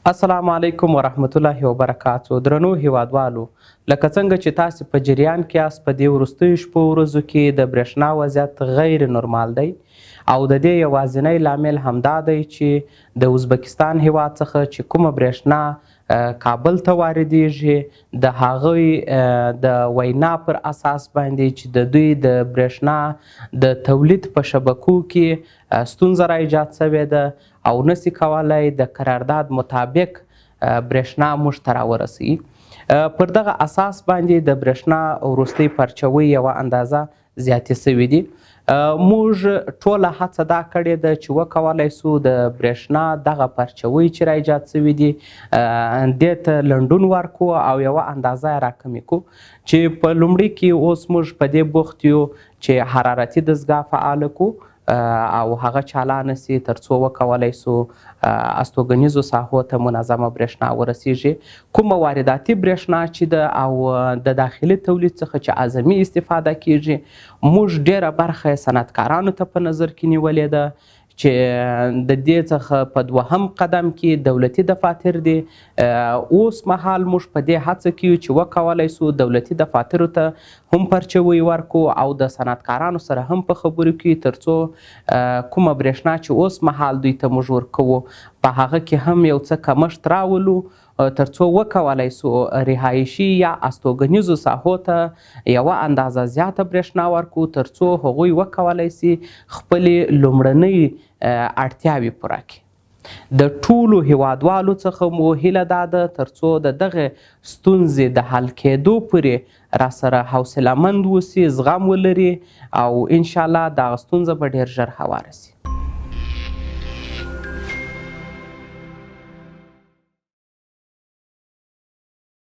السلام علیکم ورحمت الله وبرکاتو. درنو هیوادوالو، لکه څنګه چې تاسې په جریان کې یاست، په دې وروستیو شپو ورځو کې د برېښنا وضعیت غیر نورمال دی او د دې یوازینی لامل همدا دی چې د ازبکستان هیواد څخه چې کومه برېښنا کابل ته واردیږي، د هغوی د وینا پر اساس باندې چې د دوی د برېښنا د تولید په شبکو کې ستونزه را ایجاد سوې ده او نسي کولی د قرارداد مطابق برېښنا موږ ته راورسوي. پر دغه اساس باندې د برېښنا وروستۍ پرچوۍ یوه اندازه زیاتې سوي دي. موږ ټوله هڅه دا کړې ده چې وکولی سو د برېښنا دغه پرچوۍ چې را ایجاد سوي دي دې ته لنډون ورکړو او یوه اندازه یې راکمې کړو چې په لومړي کې اوس موږ په دې بوخت یو چې حرارتي دستګاه فعاله کړو او هغه چالانه سي تر څو وکولی سو استوګنیزو ساحو ته منظمه برېښنا ورسیږي. کومه وارداتي برېښنا چې ده او د داخلي تولید څخه چې اعظمي استفاده کیږي، موږ ډیره برخه یې صنعتکارانو ته په نظر کې نیولې ده چې د دې څخه په دوهم قدم کې دولتي دفاتر دي. اوس مهال موږ په دې هڅه کې یو چې وکولی سو دولتي دفاترو ته هم پرچوۍ ورکړو او د صنعتکارانو سره هم په خبرو کې تر څو کومه برېښنا چې اوس مهال دوی ته موږ ورکوو په هغه کې هم یو څه کمښت راولو تر څو وکولی سو رهایشي یا استوګنیزو ساحو ته یوه اندازه زیاته برېښنا ورکړو تر څو هغوی وکولی سي خپلې لومړنۍ اړتیاوې پوره کړي. د ټولو هیوادوالو څخه مو هیله دا ده تر څو د دغه ستونزې د حل کېدو پورې راسره حوصله مند اوسي، زغم ولري او انشاءالله دغه ستونزه به ډېر ژر هواره سي.